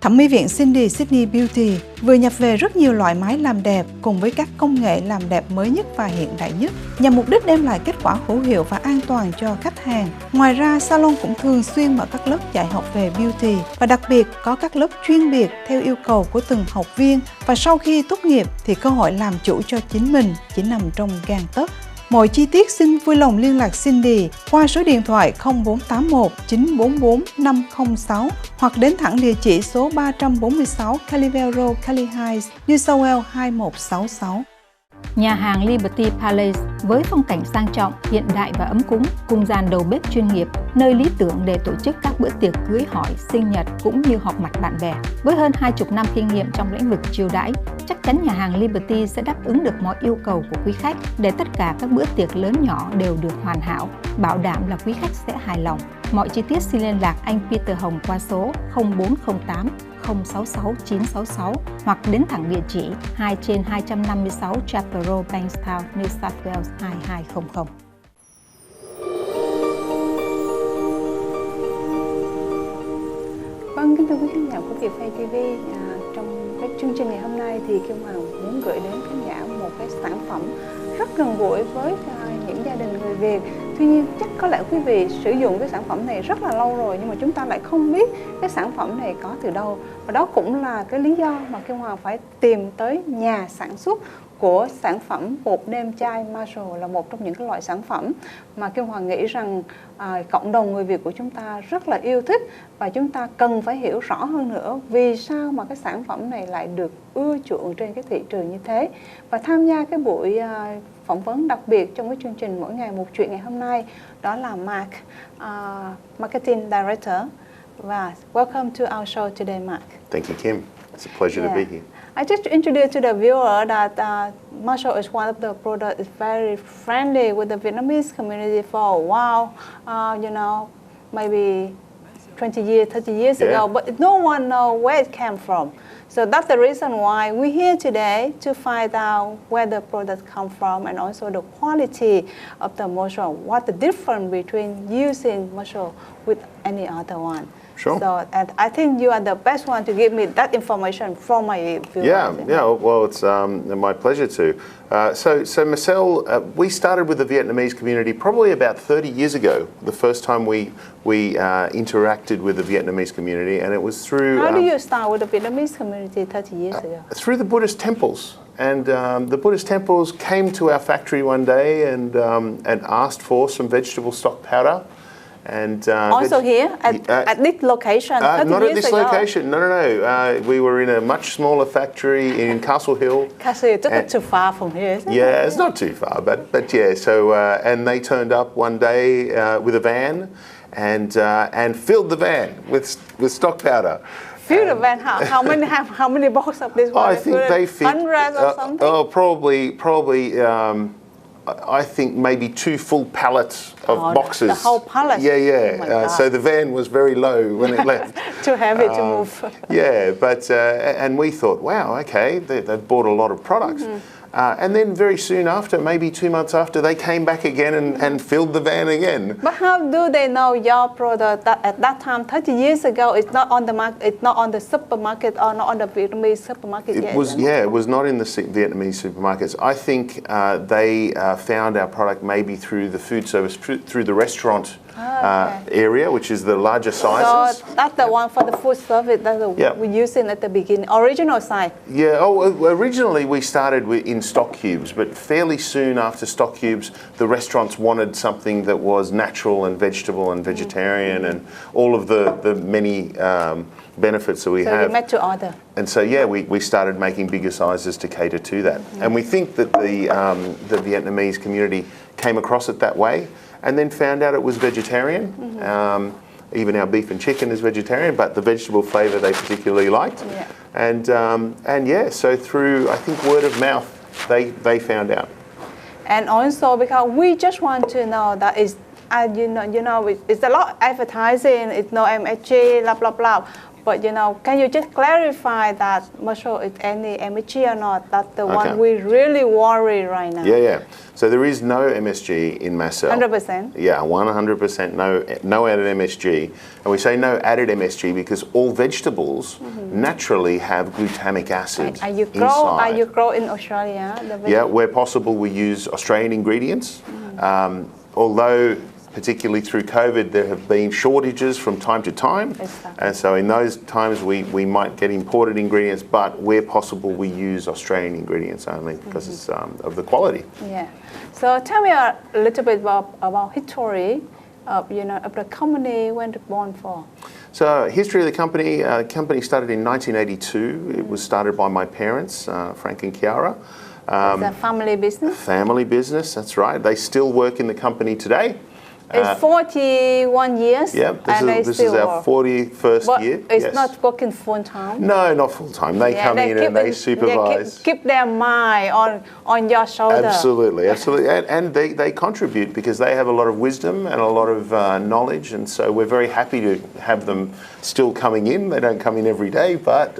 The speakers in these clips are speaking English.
Thẩm mỹ viện Cindy Sydney Beauty vừa nhập về rất nhiều loại máy làm đẹp cùng với các công nghệ làm đẹp mới nhất và hiện đại nhất, nhằm mục đích đem lại kết quả hữu hiệu và an toàn cho khách hàng. Ngoài ra, salon cũng thường xuyên mở các lớp dạy học về beauty và đặc biệt có các lớp chuyên biệt theo yêu cầu của từng học viên, và sau khi tốt nghiệp thì cơ hội làm chủ cho chính mình chỉ nằm trong gang tấc. Mọi chi tiết xin vui lòng liên lạc Cindy qua số điện thoại 0481 944 506 hoặc đến thẳng địa chỉ số 346 Calivale Road, Cali Heights, New South Wales 2166. Nhà hàng Liberty Palace với phong cảnh sang trọng, hiện đại và ấm cúng, cùng dàn đầu bếp chuyên nghiệp, nơi lý tưởng để tổ chức các bữa tiệc cưới hỏi, sinh nhật cũng như họp mặt bạn bè. Với hơn 20 năm kinh nghiệm trong lĩnh vực chiêu đãi, chắc chắn nhà hàng Liberty sẽ đáp ứng được mọi yêu cầu của quý khách để tất cả các bữa tiệc lớn nhỏ đều được hoàn hảo, bảo đảm là quý khách sẽ hài lòng. Mọi chi tiết xin liên lạc anh Peter Hồng qua số 0408 066 966 hoặc đến thẳng địa chỉ 2/256 Chapel Road, Bankstown, New South Wales 2200. Vâng, kính thưa quý khán giả của Vietface TV, trong cái chương trình ngày hôm nay thì Kiều Hoàng muốn gửi đến khán giả một cái sản phẩm rất gần gũi với những gia đình người Việt. Tuy nhiên chắc có lẽ quý vị sử dụng cái sản phẩm này rất là lâu rồi, nhưng mà chúng ta lại không biết cái sản phẩm này có từ đâu. Và đó cũng là cái lý do mà Kiều Hoàng phải tìm tới nhà sản xuất của sản phẩm bột nêm chai MASSEL, là một trong những cái loại sản phẩm mà Kiều Hoàng nghĩ rằng cộng đồng người Việt của chúng ta rất là yêu thích, và chúng ta cần phải hiểu rõ hơn nữa vì sao mà cái sản phẩm này lại được ưa chuộng trên cái thị trường như thế. Và tham gia cái buổi phỏng vấn đặc biệt trong cái chương trình Mỗi Ngày Một Chuyện ngày hôm nay đó là Mark, Marketing Director. Và welcome to our show today, Mark. Thank you, Kim. It's a pleasure to be here. I just introduced to the viewer that MASSEL is one of the products is very friendly with the Vietnamese community for a while. You know, maybe 20 years, 30 years ago, but no one knows where it came from. So that's the reason why we're here today to find out where the products come from and also the quality of the MASSEL. What the difference between using MASSEL with any other one. Sure. So, and I think you are the best one to give me that information from my viewers. Yeah. Well, it's my pleasure to. So MASSEL, we started with the Vietnamese community probably about 30 years ago. The first time we interacted with the Vietnamese community, and it was through. How do you start with the Vietnamese community 30 years ago? Through the Buddhist temples. And the Buddhist temples came to our factory one day and asked for some vegetable stock powder. And also here at this location. Not at this location. No. We were in a much smaller factory in Castle Hill. Castle Hill, it's too far from here, isn't it? Yeah, it's not too far, but yeah. So and they turned up one day with a van and filled the van with stock powder. Fill the van. How many boxes of this? I think they fit hundreds or something. Oh, probably. I think maybe 2 full pallets of boxes. The whole pallet? Yeah. Oh so the van was very low when it left. Too heavy to move. Yeah, but and we thought, wow, okay, they've bought a lot of products. And then very soon after, maybe 2 months after, they came back again and filled the van again. But how do they know your product that at that time, 30 years ago, it's not on the market, it's not on the supermarket or not on the Vietnamese supermarket yet? It was not in the Vietnamese supermarkets. I think they found our product maybe through the food service, through the restaurant area, which is the larger sizes. So that's the one for the food service that we're using at the beginning, original size. Yeah. Originally we started in stock cubes, but fairly soon after stock cubes, the restaurants wanted something that was natural and vegetable and vegetarian and all of the many benefits that we have. So you made to order. And so we started making bigger sizes to cater to that. And we think that the Vietnamese community came across it that way, and then found out it was vegetarian. Even our beef and chicken is vegetarian, but the vegetable flavour they particularly liked. Yeah. So through, I think, word of mouth, they found out. And also because we just want to know that it's it's a lot of advertising. It's no MSG, blah blah blah. But can you just clarify that MASSEL is any MSG or not? That's the one we really worry right now. Yeah. So there is no MSG in MASSEL. 100%? Yeah, 100% no added MSG. And we say no added MSG because all vegetables naturally have glutamic acid Are you inside. grow in Australia? Yeah, where possible we use Australian ingredients. Although particularly through COVID, there have been shortages from time to time. Exactly. And so in those times we might get imported ingredients, but where possible we use Australian ingredients only because it's, of the quality. Yeah. So tell me a little bit about history of the company, when it born for. So history of the company started in 1982. It was started by my parents, Frank and Kiara. It's a family business? Family business, that's right. They still work in the company today. It's 41 years. Yeah, this is our 41st year. It's not working full time. No, not full time. They come in and they supervise. Keep their mind on your shoulder. Absolutely, absolutely, and they contribute because they have a lot of wisdom and a lot of knowledge, and so we're very happy to have them still coming in. They don't come in every day, but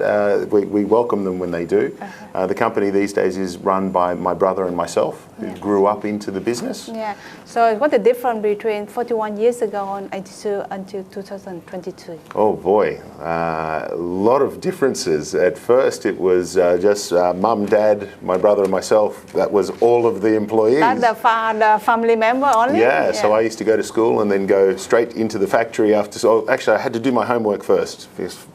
we welcome them when they do. The company these days is run by my brother and myself, who grew up into the business. Yeah. So what's the difference between 41 years ago and 82 until 2022? Oh boy, a lot of differences. At first it was just mum, dad, my brother and myself. That was all of the employees. That's the family member only? Yeah, so I used to go to school and then go straight into the factory after. So actually I had to do my homework first. It's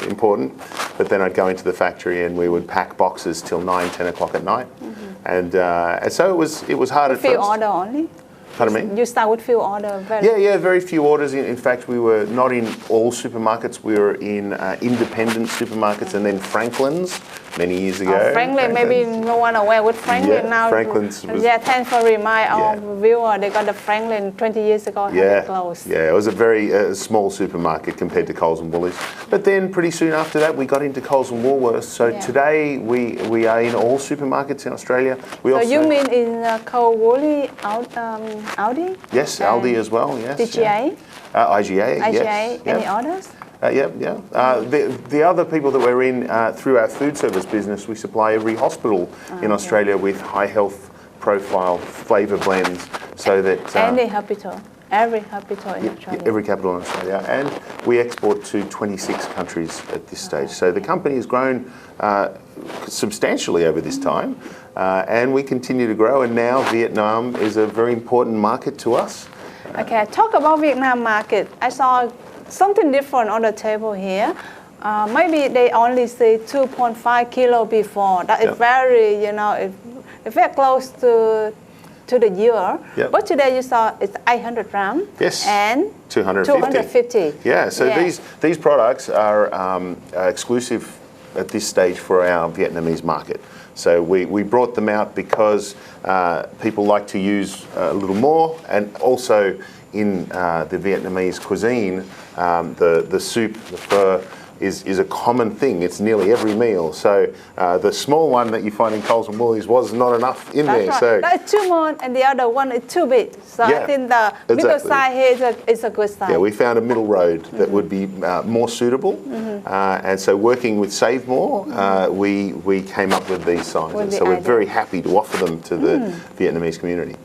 important. But then I'd go into the factory and we would pack boxes till 9, 10 o'clock at night. And so it was hard at first. Few order only? Pardon me? You start with few order? Very few orders. In fact, we were not in all supermarkets. We were in independent supermarkets and then Franklin's many years ago. Franklin, maybe no one aware with Franklin now. Franklin's was, thanks for remind our viewer. They got the Franklin 20 years ago. Had it closed. Yeah, it was a very small supermarket compared to Coles and Woolies. But then pretty soon after that, we got into Coles and Woolworths. So today we are in all supermarkets in Australia. So you mean in Coles, Woolies, Aldi? Yes, Aldi as well. Yes. DGA? IGA. IGA. Yes. Any others? The other people that we're in through our food service business, we supply every hospital in Australia with high health profile flavour blends, so that every hospital in Australia. Every capital in Australia, and we export to 26 countries at this stage. So the company has grown substantially over this time, and we continue to grow. And now Vietnam is a very important market to us. Okay, talk about Vietnam market. I saw something different on the table here. Maybe they only say 2.5 kilo before. That is very, it's very close to the year. But today you saw it's 800 grams. Yes. And 250. Yeah. So these products are exclusive at this stage for our Vietnamese market. So we brought them out because people like to use a little more, and also in the Vietnamese cuisine, the soup, the pho, is a common thing. It's nearly every meal. So the small one that you find in Coles and Woolies was not enough in there. Right. So that's too small, and the other one is too big. So I think the middle size here is a good size. Yeah, we found a middle road that would be more suitable. And so working with Save More, we came up with these sizes. So we're very happy to offer them to the Vietnamese community.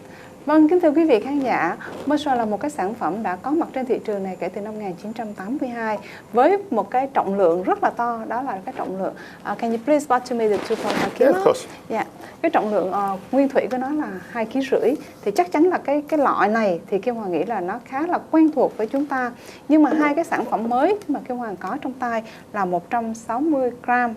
Vâng, kính thưa quý vị khán giả, MASSEL là một cái sản phẩm đã có mặt trên thị trường này kể từ năm 1982 với một cái trọng lượng rất là to, đó là cái trọng lượng. Can you please pass to me the 2.5 kg? Yeah, of course. Yeah. Cái trọng lượng nguyên thủy của nó là 2,5 kg. Thì chắc chắn là cái loại này thì Kim Hoàng nghĩ là nó khá là quen thuộc với chúng ta. Nhưng mà hai cái sản phẩm mới mà Kim Hoàng có trong tay là 160 gram,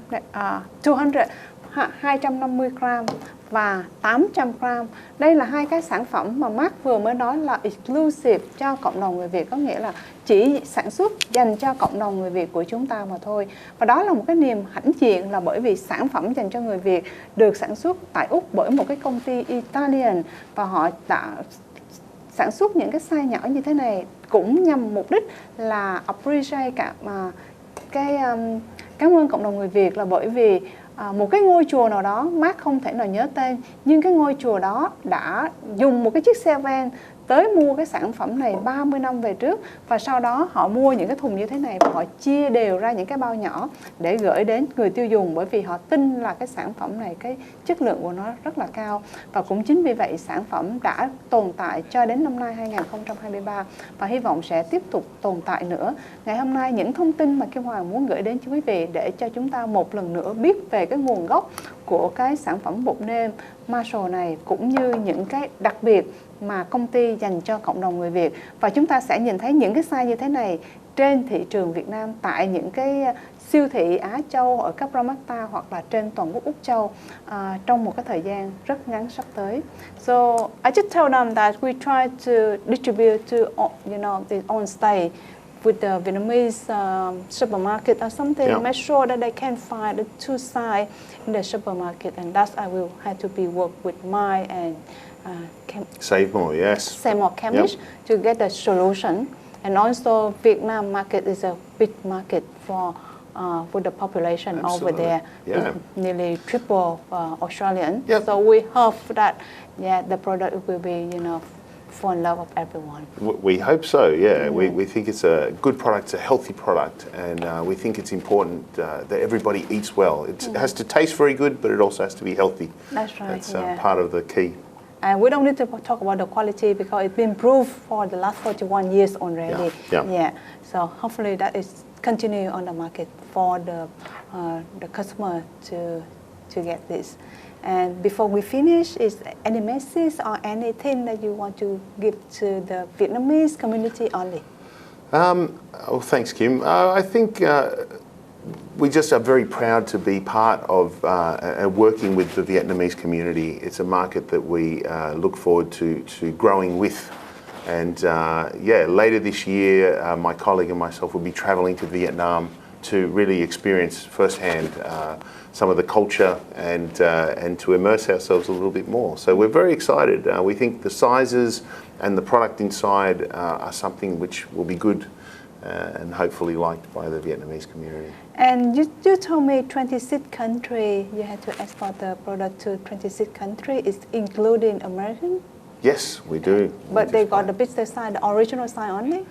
250 gram và 800 gram. Đây là hai cái sản phẩm mà Mark vừa mới nói là exclusive cho cộng đồng người Việt, có nghĩa là chỉ sản xuất dành cho cộng đồng người Việt của chúng ta mà thôi. Và đó là một cái niềm hãnh diện, là bởi vì sản phẩm dành cho người Việt được sản xuất tại Úc bởi một cái công ty Italian, và họ đã sản xuất những cái size nhỏ như thế này cũng nhằm mục đích là appreciate cảm ơn cộng đồng người Việt, là bởi vì một cái ngôi chùa nào đó, Mark không thể nào nhớ tên, nhưng cái ngôi chùa đó đã dùng một cái chiếc xe van tới mua cái sản phẩm này 30 năm về trước, và sau đó họ mua những cái thùng như thế này và họ chia đều ra những cái bao nhỏ để gửi đến người tiêu dùng, bởi vì họ tin là cái sản phẩm này cái chất lượng của nó rất là cao. Và cũng chính vì vậy sản phẩm đã tồn tại cho đến năm nay 2023 và hy vọng sẽ tiếp tục tồn tại nữa. Ngày hôm nay những thông tin mà Kim Hoàng muốn gửi đến cho quý vị để cho chúng ta một lần nữa biết về cái nguồn gốc của cái sản phẩm bột nêm MASSEL này, cũng như những cái đặc biệt mà công ty dành cho cộng đồng người Việt. Và chúng ta sẽ nhìn thấy những cái size như thế này trên thị trường Việt Nam tại những cái siêu thị Á Châu, ở các Ramata hoặc là trên toàn quốc Úc Châu trong một cái thời gian rất ngắn sắp tới. So I just tell them that we try to distribute to the on stay with the Vietnamese supermarket or something. Yeah. Make sure that they can find the two sides in the supermarket, and that's I will have to be work with my and Save more, yes. Save more chemists to get the solution. And also Vietnam market is a big market for the population over there. Yeah. It's nearly triple Australian. Yep. So we hope that the product will be for the love of everyone. We hope so, yeah. We think it's a good product, it's a healthy product, and we think it's important that everybody eats well. It has to taste very good, but it also has to be healthy. That's right. That's part of the key. And we don't need to talk about the quality because it's been proved for the last 41 years already. Yeah. So hopefully that is continue on the market for the customer to get this. And before we finish, is any message or anything that you want to give to the Vietnamese community only? Thanks, Kim. I think we just are very proud to be part of working with the Vietnamese community. It's a market that we look forward to growing with. And later this year, my colleague and myself will be traveling to Vietnam to really experience firsthand some of the culture and to immerse ourselves a little bit more. So we're very excited. We think the sizes and the product inside are something which will be good and hopefully liked by the Vietnamese community. And you told me 26 countries, you had to export the product to 26 countries, is including American? Yes, we do. But they got the business side, the original side only?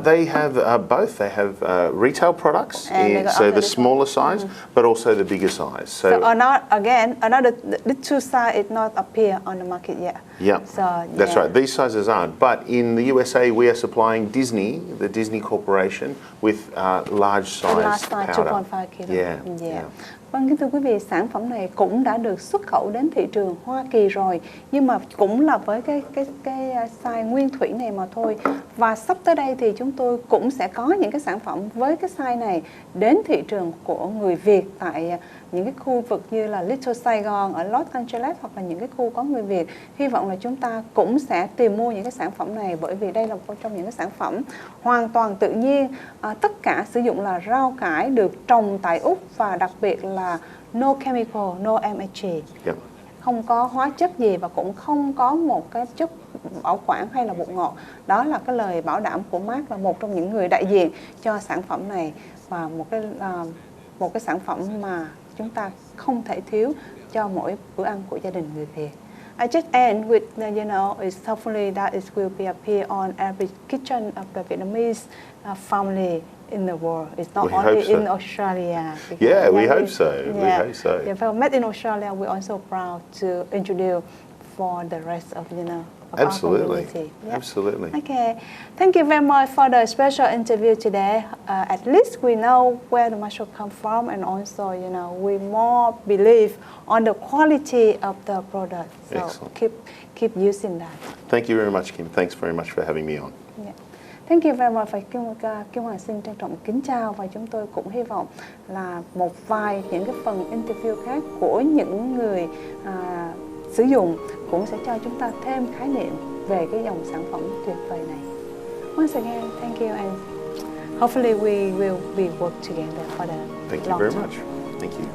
They have both. They have retail products, so the smaller size, but also the bigger size. So the two size is not appear on the market yet. Yeah, so, that's right. These sizes aren't. But in the USA, we are supplying Disney, the Disney Corporation, with large size powder. 2.5 kg. Yeah. Vâng, kính thưa quý vị, sản phẩm này cũng đã được xuất khẩu đến thị trường Hoa Kỳ rồi, nhưng mà cũng là với cái size nguyên thủy này mà thôi. Và sắp tới đây thì chúng tôi cũng sẽ có những cái sản phẩm với cái size này đến thị trường của người Việt tại những cái khu vực như là Little Saigon ở Los Angeles hoặc là những cái khu có người Việt. Hy vọng là chúng ta cũng sẽ tìm mua những cái sản phẩm này, bởi vì đây là một trong những cái sản phẩm hoàn toàn tự nhiên. Tất cả sử dụng là rau cải được trồng tại Úc và đặc biệt là no chemical, no MSG. Yep. Không có hóa chất gì và cũng không có một cái chất bảo quản hay là bột ngọt. Đó là cái lời bảo đảm của Mark, là một trong những người đại diện cho sản phẩm này, và một cái sản phẩm mà chúng ta không thể thiếu cho mỗi bữa ăn của gia đình người Việt. I just end with, it's hopefully that it will be appear on every kitchen of the Vietnamese family in the world. It's not only in Australia. Yeah, we hope so. We hope so. Yeah, for made in Australia, we're also proud to introduce for the rest of Absolutely. Yeah. Absolutely. Okay. Thank you very much for the special interview today. At least we know where the MASSEL come from, and also, we more believe on the quality of the product. So excellent. Keep using that. Thank you very much, Kim. Thanks very much for having me on. Yeah. Thank you very much. Kim Hoàng xin trân trọng kính chào, và chúng tôi cũng hy vọng là một vài những cái phần interview khác của những người sử dụng cũng sẽ cho chúng ta thêm khái niệm về cái dòng sản phẩm tuyệt vời này. Once again, thank you, and hopefully we will be work together for the long term. Thank you very much. Thank you.